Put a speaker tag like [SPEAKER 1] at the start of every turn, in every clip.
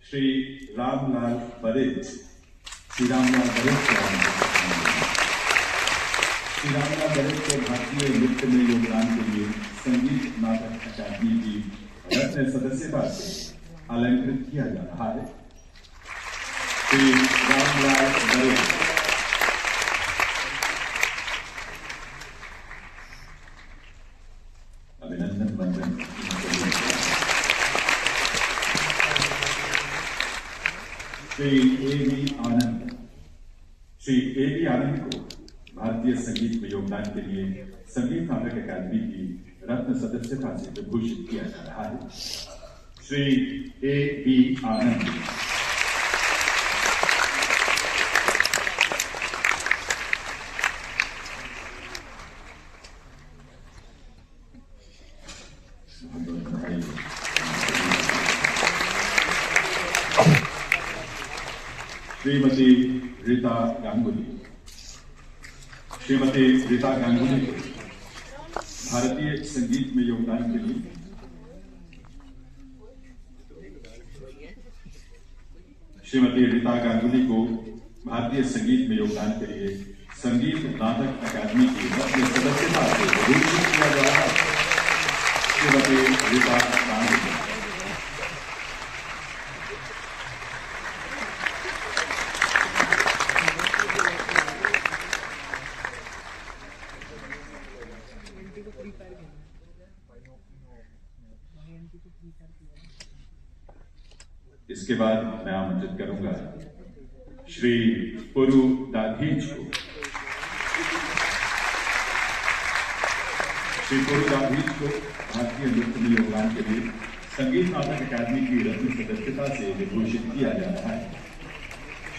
[SPEAKER 1] श्री रामलाल बरेज, श्री रामलाल बरेज को भारतीय नृत्य में योगदान के लिए संगीत नाटक अकादमी की रत्न सदस्यता से अलंकृत किया जा रहा है। श्री रामलाल बरेज अभिनंदन वंदन। श्री ए.वी. आनंद को भारतीय संगीत में योगदान के लिए संगीत नाटक अकादमी की रत्न सदस्यता से विभूषित किया जा रहा है। श्री ए.वी. आनंद श्रीमती रीता गांगुली को भारतीय संगीत में योगदान के लिए संगीत नाटक अकादमी की रत्न सदस्यता से विभूषित किया जा रहा है। श्रीमती रीता गांगुली इसके बाद मैं आमंत्रित करूंगा श्री पुरु दाधीच को। भारतीय नृत्य में योगदान के लिए संगीत नाटक अकादमी की रत्न सदस्यता से विभूषित किया जा रहा है।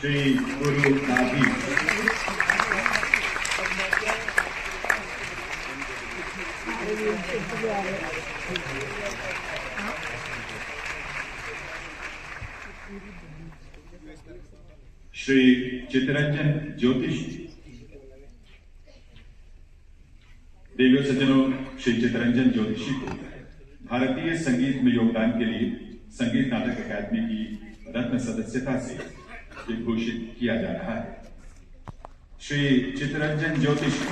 [SPEAKER 1] श्री पुरु दाधीच श्री चितरंजन ज्योतिष। देवियों सज्जनों, श्री चितरंजन ज्योतिषी को भारतीय संगीत में योगदान के लिए संगीत नाटक अकादमी की रत्न सदस्यता से विभूषित किया जा रहा है। श्री चितरंजन ज्योतिषी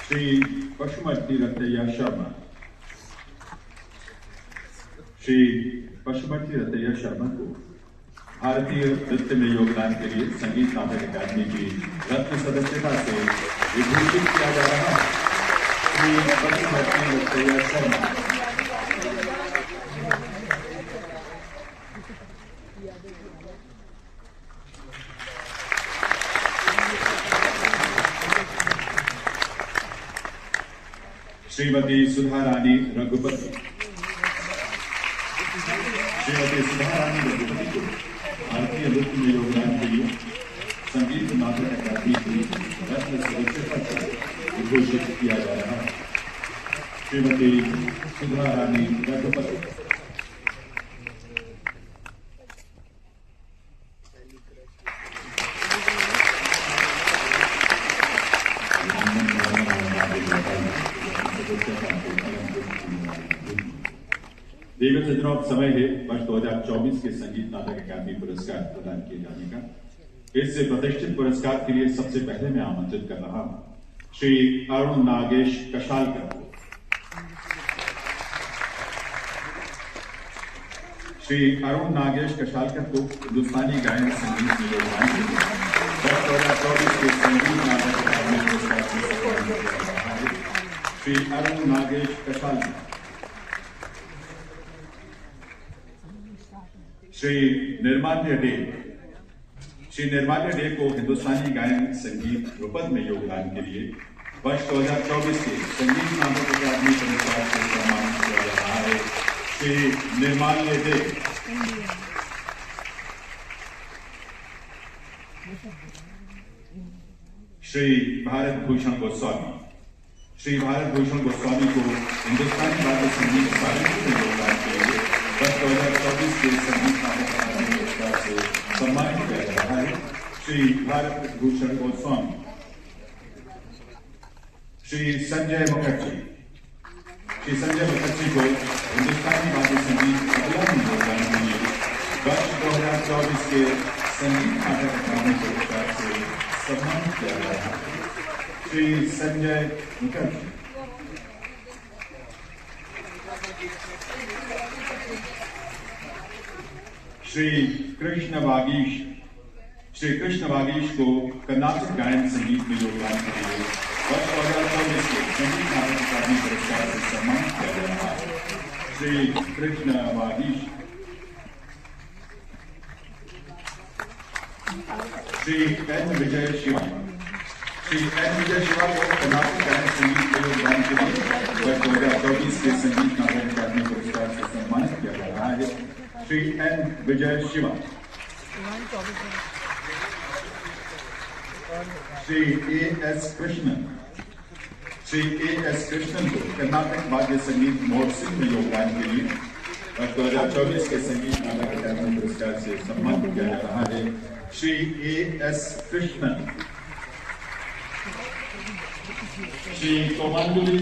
[SPEAKER 1] श्री पशुमती रतैया शर्मा को भारतीय नृत्य में योगदान के लिए संगीत नाटक अकादमी की रत्न सदस्यता से विभूषित किया जा रहा है। श्री पशुमती रतैया शर्मा श्रीमती सुधा रानी रघुपति को भारतीय नृत्य में योगदान के लिए संगीत नाटक अकादमी की रत्न सदस्यता से विभूषित किया जा रहा है। श्रीमती सुधा रानी रघुपति देवियों सज्जनों, अब समय है वर्ष 2024 के संगीत नाटक अकादमी पुरस्कार प्रदान किए जाने का। इस प्रतिष्ठित पुरस्कार के लिए सबसे पहले मैं आमंत्रित कर रहा हूं श्री अरुण नागेश कशालकर को। श्री अरुण नागेश कशालकर को हिंदुस्तानी गायन संगीत में योगदान के लिए वर्ष 2024 के संगीत नाटक अकादमी पुरस्कार से सम्मानित किया जा रहा है। श्री अरुण नागेश कशालकर। श्री निर्माल्य डे को हिंदुस्तानी गायन संगीत ध्रुपद में योगदान के लिए वर्ष 2024 के संगीत नाटक अकादमी पुरस्कार से सम्मानित किया जा रहा है। श्री निर्माल्य डे। श्री भारत भूषण गोस्वामी। श्री भारत भूषण गोस्वामी को हिंदुस्तानी वाद्य संगीत सारंगी में योगदान के लिए वर्ष 2024 के संगीत नाटक अकादमी पुरस्कार से सम्मानित किया जा रहा है। श्री भारत भूषण गोस्वामी। श्री संजय मुखर्जी को हिंदुस्तानी वाद्य संगीत तबला में योगदान के लिए वर्ष 2024 के संगीत नाटक अकादमी पुरस्कार से सम्मानित किया जा रहा है। श्री संजय मुखर्जी। श्री कृष्ण वागीश को कर्नाटक गायन संगीत में योगदान के लिए वर्ष 2024 के संगीत नाटक अकादमी पुरस्कार से सम्मानित किया जा रहा है। श्री कृष्ण वागीश। श्री एन विजय शिवा को कर्नाटक गायन संगीत में योगदान के लिए वर्ष 2024 के संगीत नाटक अकादमी पुरस्कार से सम्मानित किया जा रहा है। Shri N Vijay Shiva. Shri A S Krishnan को कर्नाटक वाद्य संगीत महोत्सव में योगदान के लिए वर्ष 2024 के संगीत नाटक अकादमी पुरस्कार से सम्मानित किया जा रहा है। Shri A S Krishnan. श्री कोमांडुली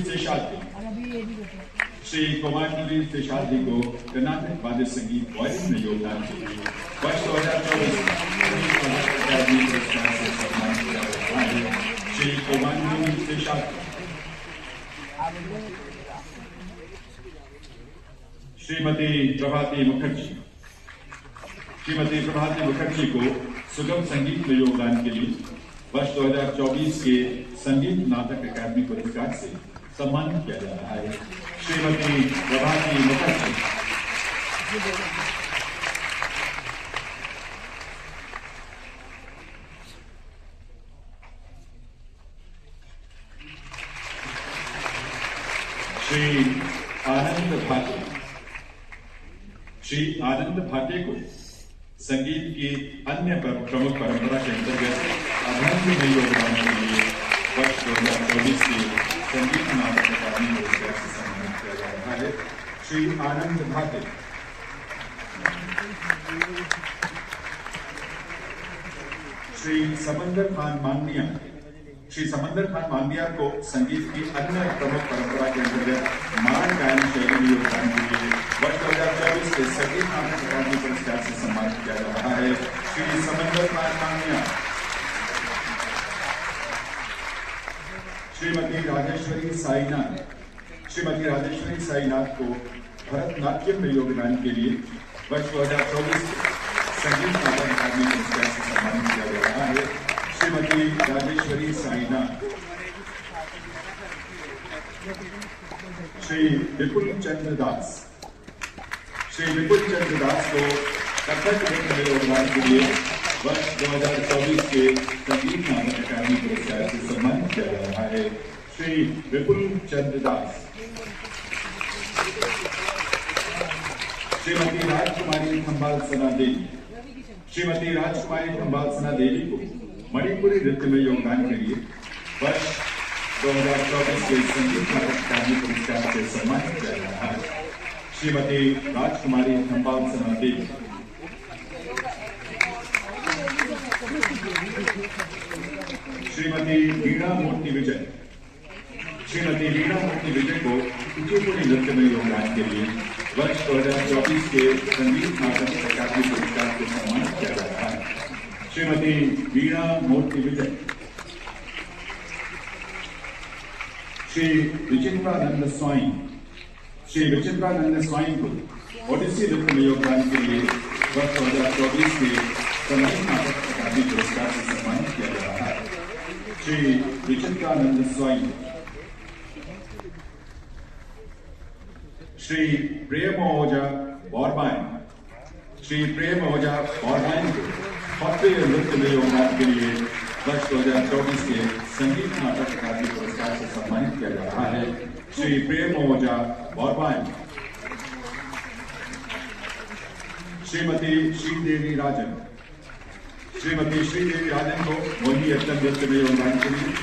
[SPEAKER 1] शेषाद्रि को कर्नाटक वाद्य संगीत वायलिन में योगदान के लिए वर्ष 2024 अकादमी पुरस्कार से सम्मानित किया जा रहा है। श्री कोमांडुली शेषाद्रि। श्रीमती प्रभाती मुखर्जी को सुगम संगीत में योगदान के लिए वर्ष 2024 के संगीत नाटक अकादमी पुरस्कार से सम्मानित किया जा रहा है। श्रीमती प्रभाती मुखर्जी। श्री आनंद भाटे को संगीत की अन्य प्रमुख परंपरा के अंतर्गत अभंग में योगदान के लिए वर्ष 2024 के संगीत नाटक अकादमी पुरस्कार से सम्मानित किया जा रहा है। श्री आनंद भाटे। श्री समंदर खान मांडिया को संगीत की अन्य प्रमुख परंपरा के अंतर्गत मार गायन शैली में योगदान के लिए वर्ष 2024 के संगीत नाटक अकादमी पुरस्कार से सम्मानित किया जा रहा है। श्री समंदर खान मांडिया। श्रीमती राजेश्वरी साईनाथ को भरतनाट्यम में योगदान के लिए वर्ष 2024 संगीत नाटक अकादमी पुरस्कार से सम्मानित किया जा रहा है। श्रीमती राजेश्वरी साईनाथ। श्री विपुल चंद्र दास को कथक नृत्य में योगदान के लिए वर्ष 2024 के संगीत नाटक अकादमी पुरस्कार से सम्मानित किया जा रहा है। श्री विपुल चंद्र दास। श्रीमती राजकुमारी खंबाल सना देवी को मणिपुरी नृत्य में योगदान के लिए वर्ष 2024 के संगीत नाटक अकादमी पुरस्कार से सम्मानित किया जा रहा है। श्रीमती राजकुमारी खंबाल सना देवी। श्रीमती वीणा मूर्ति विजय को कुचिपुड़ी नृत्य में योगदान के लिए वर्ष 2024 के संगीत नाटक अकादमी पुरस्कार से सम्मानित किया जा रहा है। श्रीमती वीणा मूर्ति विजय। श्री विचित्रानंद स्वाई को ओडिसी नृत्य में योगदान के लिए वर्ष 2024 के संगीत नाटक अकादमी पुरस्कार से सम्मानित किया जा रहा है। श्री विचित्रानंद स्वाई। श्री प्रेम ओझा बॉर्बाइन को शास्त्रीय नृत्य में योगदान के लिए वर्ष 2024 के संगीत नाटक अकादमी पुरस्कार से सम्मानित किया जा रहा है। श्री प्रेम ओझा बॉर्बाइन। श्रीमती श्रीदेवी राजन को मोहिनीअट्टम नृत्य में योगदान के लिए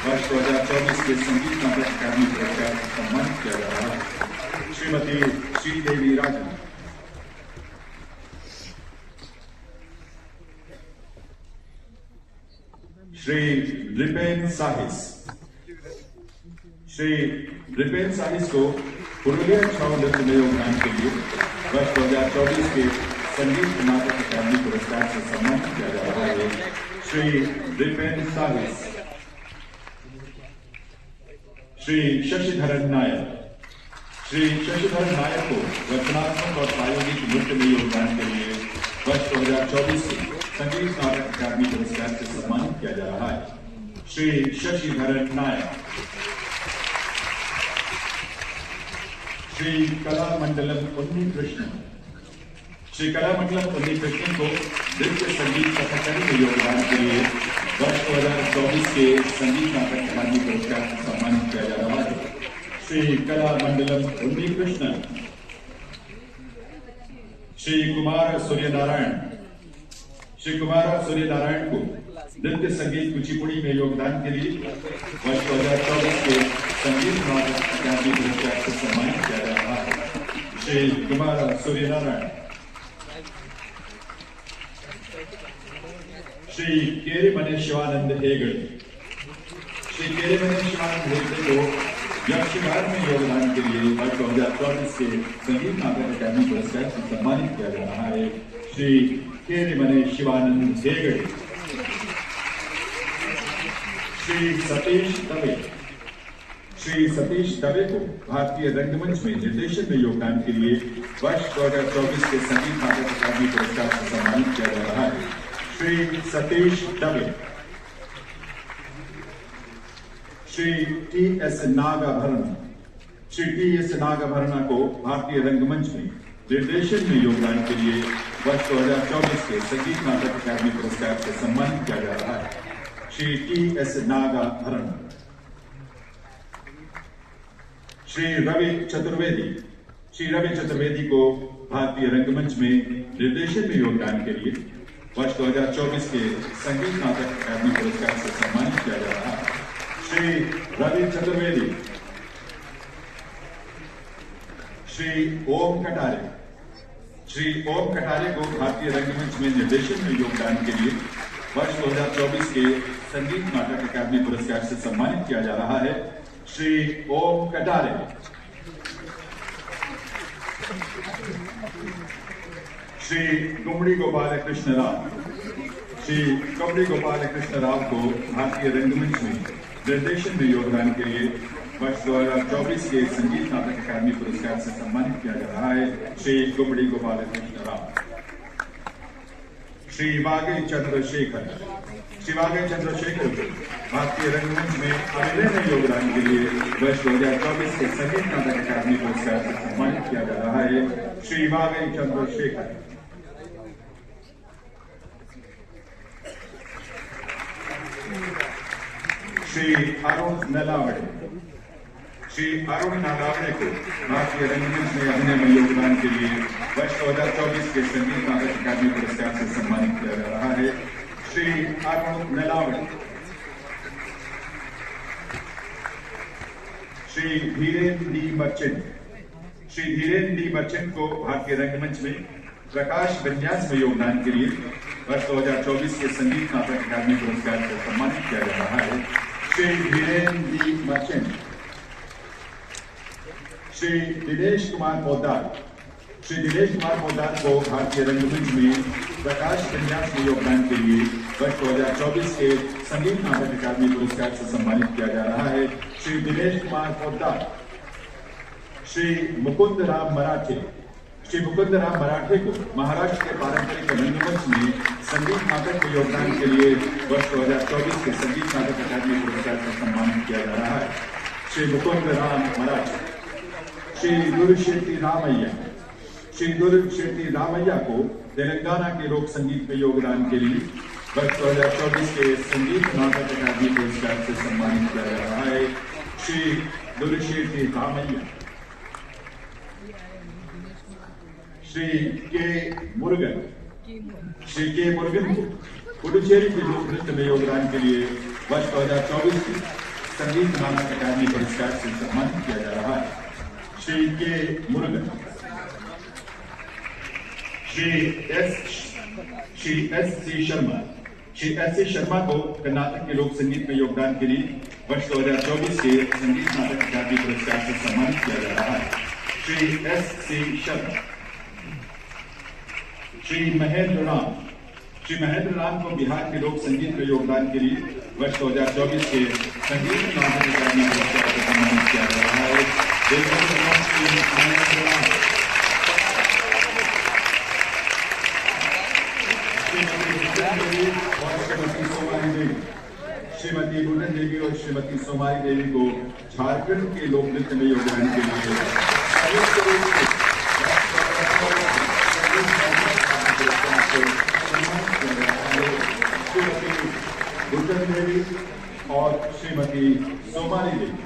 [SPEAKER 1] वर्ष 2024 के संगीत नाटक अकादमी पुरस्कार से सम्मानित किया जा रहा है श्रीमती श्रीदेवी राजन। श्री रिपेन साहिस। श्री रिपेन साहिस को पुरुलिया छाव नृत्य में योगदान के लिए वर्ष 2024 के संगीत नाटक अकादमी पुरस्कार से सम्मानित किया जा रहा है श्री रिपेन साहिस। श्री शशिधरन नायक। श्री शशिधरन नायक को रचनात्मक और प्रायोगिक नृत्य में योगदान के लिए वर्ष 2024 के संगीत नाटक अकादमी पुरस्कार से सम्मानित किया जा रहा है श्री शशिधरन नायक। श्री कलामंडलम उन्नीकृष्णन। श्री कलामंडलम उन्नीकृष्णन को नृत्य संगीत कथकली में योगदान के लिए वर्ष 2024 के संगीत नाटक अकादमी पुरस्कार से सम्मानित किया जा रहा है श्री कलामंडलम उन्नीकृष्णन। श्री कुमार सूर्यनारायण। श्री कुमार सूर्यनारायण को नृत्य संगीत कुचिपुड़ी में योगदान के लिए वर्ष 2024 के संगीत नाटक अकादमी पुरस्कार से सम्मानित किया जा रहा है श्री कुमार सूर्यनारायण। श्री केरेमने शिवानंद हेगड़े। श्री केरेमने शिवानंद हेगड़े को यक्षगान में योगदान के लिए वर्ष 2024 के संगीत नाटक अकादमी पुरस्कार से सम्मानित किया जा रहा है श्री केरेमने शिवानंद हेगड़े। श्री सतीश दवे। श्री सतीश दवे को भारतीय रंगमंच में निर्देशन में योगदान के लिए वर्ष 2024 के संगीत नाटक अकादमी पुरस्कार से सम्मानित किया जा रहा है श्री सतीश दवे। श्री टी.एस. नागाभरण। श्री टी.एस. नागाभरण को भारतीय रंगमंच में निर्देशन में योगदान के लिए वर्ष 2024 के संगीत नाटक अकादमी पुरस्कार से सम्मानित किया जा रहा है श्री टी.एस. नागाभरण। श्री रवि चतुर्वेदी। श्री रवि चतुर्वेदी को भारतीय रंगमंच में निर्देशन में योगदान के लिए वर्ष 2024 के संगीत नाटक अकादमी पुरस्कार से सम्मानित किया जा रहा है श्री रवि चतुर्वेदी। श्री ओम कटारे। श्री ओम कटारे को भारतीय रंगमंच में निर्देशन में योगदान के लिए वर्ष 2024 के संगीत नाटक अकादमी पुरस्कार से सम्मानित किया जा रहा है श्री ओम कटारे। श्री कुमड़ी गोपाल कृष्ण राव। श्री कुमड़ी गोपाल कृष्ण राव को भारतीय रंगमंच में निर्देशन में योगदान के लिए वर्ष 2024 के संगीत नाटक अकादमी पुरस्कार से सम्मानित किया जा रहा है श्री कुमड़ी गोपाल कृष्ण राव। श्री वागे चंद्रशेखर। श्री वागे चंद्रशेखर को भारतीय रंगमंच में अभिनय में योगदान के लिए वर्ष 2024 के संगीत नाटक अकादमी पुरस्कार से सम्मानित किया जा रहा है श्री वागे चंद्रशेखर। श्री अरुण नलावड़े। श्री अरुण नलावड़े को भारतीय रंगमंच में अभिनय में योगदान के लिए वर्ष 2024 के संगीत नाटक अकादमी पुरस्कार से सम्मानित किया जा रहा है Shri Arun Nalawade. Shri Dhiren D merchant. Shri Dhiren D merchant को भारतीय रंगमंच में प्रकाश विन्यास में योगदान के लिए वर्ष 2024 के संगीत नाटक अकादमी पुरस्कार से सम्मानित किया जा रहा है श्री धीरेन डी मर्चेंट। श्री दिनेश कुमार पोद्दार। श्री दिनेश कुमार पोद्दार को भारतीय रंगमंच में प्रकाश विन्यास में योगदान के लिए वर्ष 2024 के संगीत नाटक अकादमी पुरस्कार से सम्मानित किया जा रहा है श्री दिनेश कुमार पोद्दार। श्री मुकुंद राम मराठे। श्री मुकुंद राम मराठे को महाराष्ट्र के पारंपरिक रंगमंच में संगीत नाटक में योगदान के लिए वर्ष 2024 के संगीत नाटक अकादमी पुरस्कार से सम्मानित किया जा रहा है श्री मुकुंद राम मराठे। श्री दुर्शेट्टी रामैया। श्री दुर्शेट्टी रामैया को तेलंगाना के लोक संगीत में योगदान के लिए वर्ष 2024 के संगीत नाटक अकादमी पुरस्कार से सम्मानित किया जा रहा है श्री दुर्शेट्टी रामैया। श्री के मुरुगन। श्री के मुरुगन को पुडुचेरी के लोक नृत्य में योगदान के लिए वर्ष 2024 की संगीत नाटक अकादमी पुरस्कार से सम्मानित किया जा रहा है। श्री के मुरुगन, श्री एस सी शर्मा को कर्नाटक के लोक संगीत में योगदान के लिए वर्ष 2024 के संगीत नाटक अकादमी पुरस्कार से सम्मानित किया जा रहा है। Shri S C Sharma. श्री महेंद्र राम को बिहार के लोक संगीत में योगदान के लिए वर्ष 2024 के संगीत नाटक अकादमी पुरस्कार से सम्मानित किया जा रहा है। श्रीमती गुंडन देवी और श्रीमती सोमाली देवी को झारखंड के लोक नृत्य में योगदान के लिए श्रीमती गुंडन देवी और श्रीमती सोमाली देवी।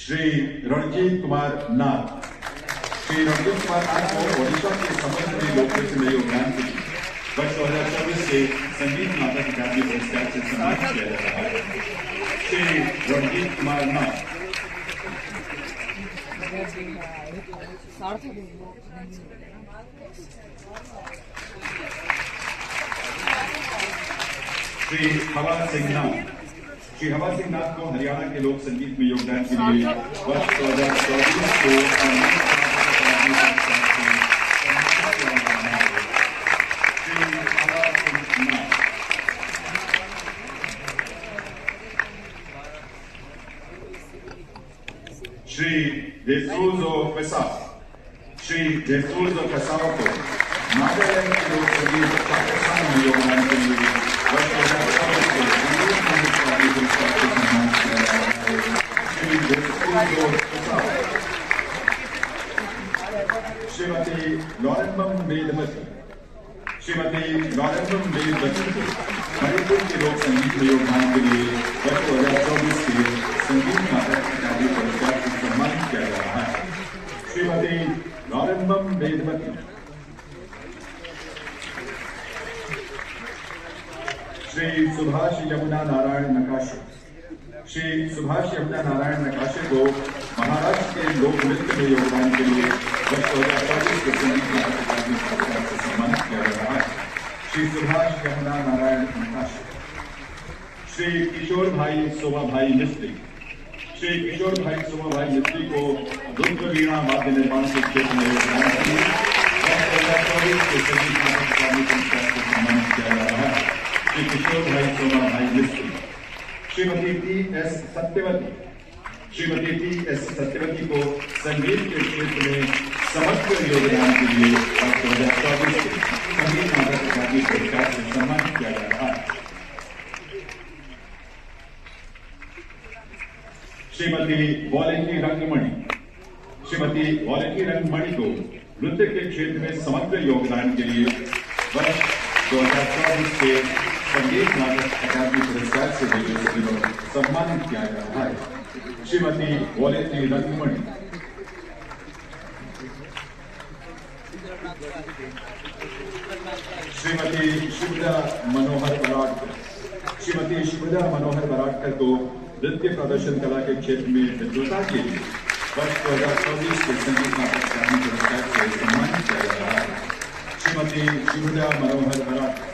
[SPEAKER 1] श्री रणजीत कुमार नाथ को ओडिशा के समग्र लोक नृत्य में योगदान के लिए वर्ष 2024 के संगीत नाटक अकादमी पुरस्कार से सम्मानित किया जा रहा है। श्री रणजीत कुमार नाथ। श्री हवा सिंह नाथ को हरियाणा के लोक संगीत में योगदान के लिए वर्ष 2024 को श्री जेसूजो पेसाओ को नागालैंड के लोक संगीत पाकिस्तान में योगदान के लिए वर्ष 2024 को श्रीमती लॉरेंबम वेदवती को मणिपुर के लोक संगीत में योगदान के लिए वर्ष 2024 के संगीत नाटक अकादमी पुरस्कार से सम्मानित किया जा रहा है। श्रीमती लॉरेंबम वेदवती। श्री सुभाष यमुना नारायण नकाशे को महाराष्ट्र के लोक नृत्य में योगदान के लिए वर्ष 2024 के संगीत नाटक अकादमी पुरस्कार से सम्मानित किया जा रहा है। श्री सुभाष यमुना नारायण नकाशे। श्री किशोर भाई सोमा भाई मिस्त्री को रुद्र वीणा वाद्य निर्माण के क्षेत्र में योगदान के लिए वर्ष 2024 के संगीत नाटक अकादमी पुरस्कार से सम्मानित किया जा रहा है। श्री किशोर भाई सोमा भाई मिस्त्री। श्रीमती टी एस सत्यवती को संगीत के क्षेत्र में समग्र योगदान के लिए वर्ष 2024 के संगीत नाटक अकादमी पुरस्कार से सम्मानित किया जा रहा है। श्रीमती वॉलेंटी रंगमणि को नृत्य के क्षेत्र में समग्र योगदान के लिए वर्ष 2024 के संगीत नाटक अकादमी पुरस्कार से सम्मानित किया जा रहा है। श्रीमती वॉलेंटी रंगमणि। श्रीमती शिवदा मनोहर बराडकर को नृत्य प्रदर्शन कला के क्षेत्र में विद्वता के लिए वर्ष 2024 के संगीत नाटक अकादमी पुरस्कार से सम्मानित किया जा रहा है। श्रीमती शिवदा मनोहर बराडकर।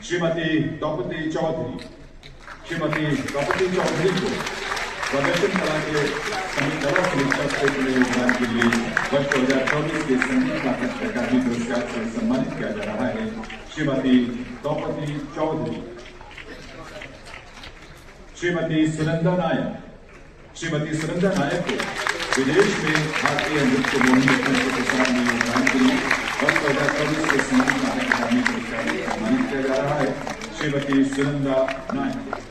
[SPEAKER 1] श्रीमती द्रौपदी चौधरी को प्रदर्शन कला के समीकरण समीक्षा क्षेत्र में योगदान के लिए वर्ष 2024 के संगीत नाटक अकादमी पुरस्कार से सम्मानित किया जा रहा है। श्रीमती द्रौपदी चौधरी। श्रीमती सुनंदा नायक को विदेश में भारतीय नृत्य मोहिनी के प्रसार में योगदान के लिए वर्ष 2024 के संगीत नाटक अकादमी पुरस्कार से सम्मानित किया जा रहा है। श्रीमती सुनंदा नायक।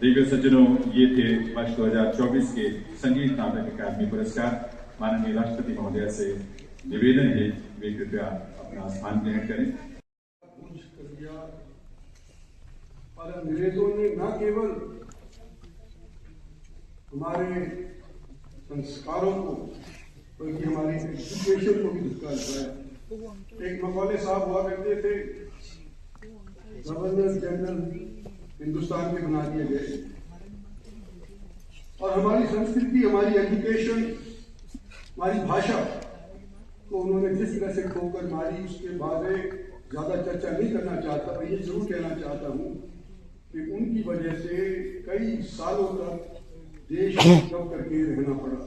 [SPEAKER 1] दिव्य सज्जनों, ये थे वर्ष 2024 के संगीत नाटक अकादमी पुरस्कार। माननीय राष्ट्रपति महोदय से निवेदन है वे कृपया अपना स्थान ग्रहण करें।
[SPEAKER 2] और अंग्रेजों ने न केवल हमारे संस्कारों को बल्कि हमारी एजुकेशन को भी धक्का लगाया। एक मकौले साहब हुआ करते थे, गवर्नर जनरल हिंदुस्तान के बना दिए गए, और हमारी संस्कृति, हमारी एजुकेशन, हमारी भाषा को उन्होंने जिस तरह से ठोकर मारी, उसके बारे ज्यादा चर्चा नहीं करना चाहता, पर ये जरूर कहना चाहता हूं कि उनकी वजह से कई सालों तक देश कब करके रहना पड़ा।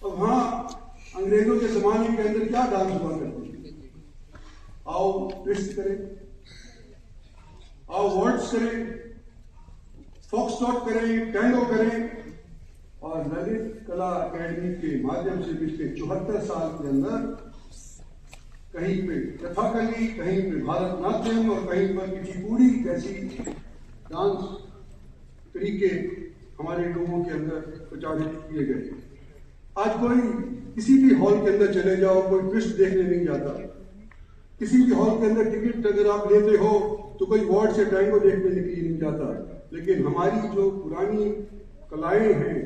[SPEAKER 2] और वहां अंग्रेजों के जमाने के अंदर क्या डांस हुआ करते, आओ ट्विस्ट करें, आओ वर्ड्स करें, फॉक्सट्रॉट करें, टैंगो करें, और ललित कला अकेडमी के माध्यम से पिछले 74 साल के अंदर कहीं पे कथकली, कहीं पे भारतनाट्यम और कहीं पर कुचिपुड़ी जैसी डांस तरीके हमारे लोगों के अंदर प्रचारित किए गए। आज कोई किसी भी हॉल के अंदर चले जाओ, कोई ट्विस्ट देखने नहीं जाता। किसी भी हॉल के अंदर टिकट अगर आप लेते हो तो कोई वर्ड से टैंगो देखने के लिए नहीं जाता। लेकिन हमारी जो पुरानी कलाएं हैं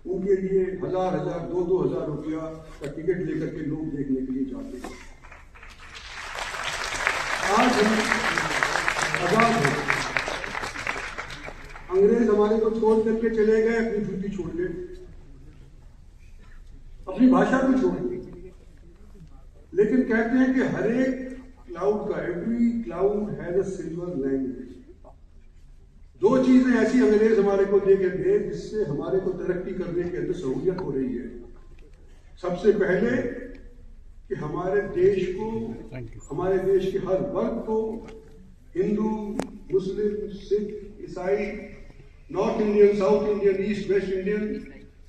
[SPEAKER 2] उनके लिए 1000-1000, 2,000 रुपया का टिकट लेकर के लोग देखने के लिए जाते हैं। आज हम आजाद हैं, अंग्रेज हमारे को छोड़ करके चले गए, अपनी जूती छोड़ के, अपनी भाषा भी छोड़ दी। लेकिन कहते हैं कि हर एक क्लाउड का, every cloud has a silver language. दो चीजें ऐसी अंग्रेज हमारे को दे के गए जिससे हमारे को तरक्की करने के अंदर सहूलियत हो रही है। सबसे पहले कि हमारे देश को, हमारे देश के हर वर्ग को, हिंदू, मुस्लिम, सिख, ईसाई, north Indian, south Indian, east West Indian,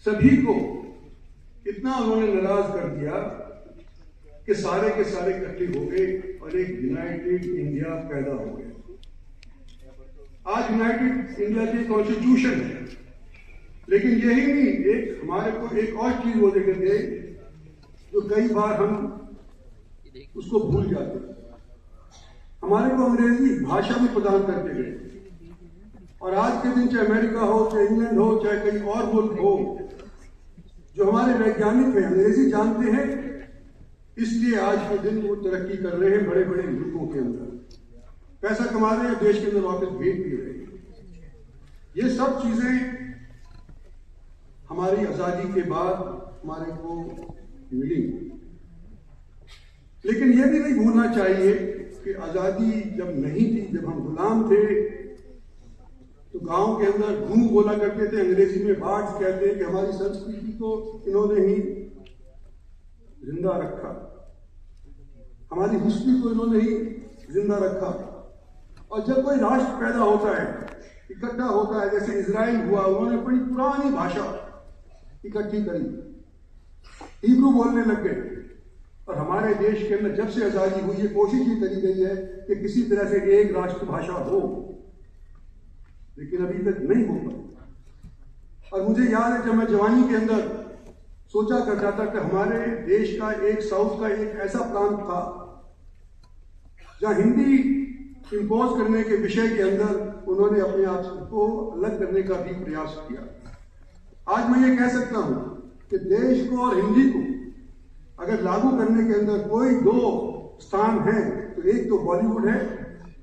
[SPEAKER 2] सभी को इतना उन्होंने नाराज कर दिया कि सारे के सारे इकट्ठे हो गए और एक यूनाइटेड इंडिया पैदा हो गया। आज यूनाइटेड इंडिया की कॉन्स्टिट्यूशन है, लेकिन यही नहीं, एक हमारे को एक और चीज वो लेकर गए जो कई बार हम उसको भूल जाते हैं। हमारे को अंग्रेजी भाषा भी प्रदान करके गए, और आज के दिन चाहे अमेरिका हो, चाहे इंग्लैंड हो, चाहे कहीं और मुल्क हो, जो हमारे वैज्ञानिक हैं अंग्रेजी जानते हैं, इसलिए आज के दिन वो तरक्की कर रहे हैं बड़े बड़े मुल्कों के अंदर, पैसा कमा रहे हैं, देश के अंदर वापस भेज भी रहे हैं। ये सब चीजें हमारी आजादी के बाद हमारे को मिली। लेकिन यह भी नहीं भूलना चाहिए कि आजादी जब नहीं थी, जब हम गुलाम थे, तो गांव के अंदर घूम बोला करते थे, अंग्रेजी में बार्ड्स कहते हैं कि हमारी संस्कृति को इन्होंने ही जिंदा रखा, हमारी हिस्ट्री को इन्होंने ही जिंदा रखा। और जब कोई राष्ट्र पैदा होता है, इकट्ठा होता है, जैसे इजराइल हुआ, उन्होंने अपनी पुरानी भाषा इकट्ठी करी, हिब्रू बोलने लग गए। और हमारे देश के अंदर जब से आजादी हुई है, कोशिश ये करी गई है कि किसी तरह से एक राष्ट्रभाषा हो, लेकिन अभी तक नहीं हो पाई। और मुझे याद है जब मैं जवानी के अंदर सोचा करता था कि हमारे देश का एक साउथ का एक ऐसा प्रांत था जहां हिंदी इंपोज करने के विषय के अंदर उन्होंने अपने आप को अलग करने का भी प्रयास किया। आज मैं ये कह सकता हूं कि देश को और हिंदी को अगर लागू करने के अंदर कोई दो स्थान है, तो एक तो बॉलीवुड है,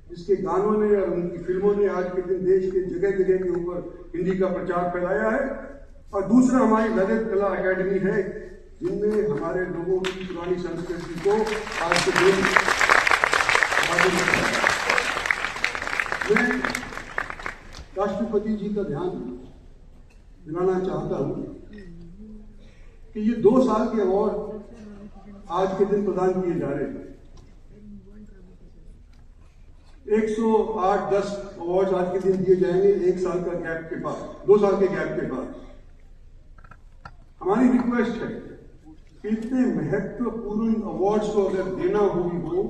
[SPEAKER 2] जिसके गानों ने और उनकी फिल्मों ने आज के दिन देश के जगह जगह के ऊपर हिंदी का प्रचार फैलाया है, और दूसरा हमारी ललित कला अकेडमी है, जिनमें हमारे लोगों की पुरानी संस्कृति को आज के दिन मैं राष्ट्रपति जी का ध्यान दिलाना चाहता हूं कि ये 2 साल के अवार्ड आज के दिन प्रदान किए जा रहे हैं। 108-10 अवार्ड आज के दिन दिए जाएंगे, 1 साल का गैप के बाद, 2 साल के गैप के बाद। हमारी रिक्वेस्ट है कि इतने महत्वपूर्ण अवार्ड्स को अगर देना हो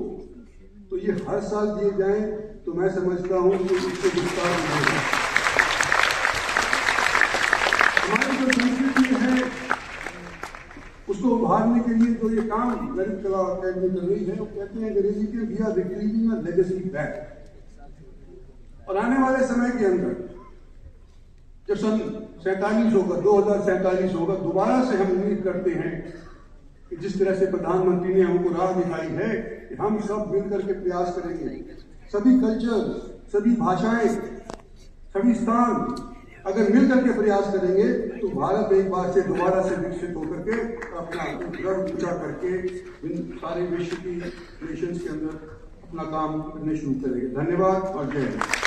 [SPEAKER 2] तो ये हर साल दिए जाएं, तो मैं समझता हूं कि इससे विस्तार नहीं होगा। हमारी जो संस्कृति है उसको उभारने के लिए जो ये काम ललित कला अकेडमी कर रही है, वो कहते हैं अंग्रेजी के we are retrieving a legacy back. और आने वाले समय के अंदर जब सन 47 होगा, 2047 होगा, दोबारा से हम उम्मीद करते हैं कि जिस तरह से प्रधानमंत्री ने हमको राह दिखाई है कि हम सब मिलकर के प्रयास करेंगे, सभी कल्चर, सभी भाषाएं, सभी स्थान अगर मिलकर के प्रयास करेंगे तो भारत एक बार से दोबारा से विकसित होकर के अपना गर्व ऊंचा करके इन सारे विश्व की नेशंस के अंदर अपना काम करने शुरू करेंगे। धन्यवाद और जय हिंद।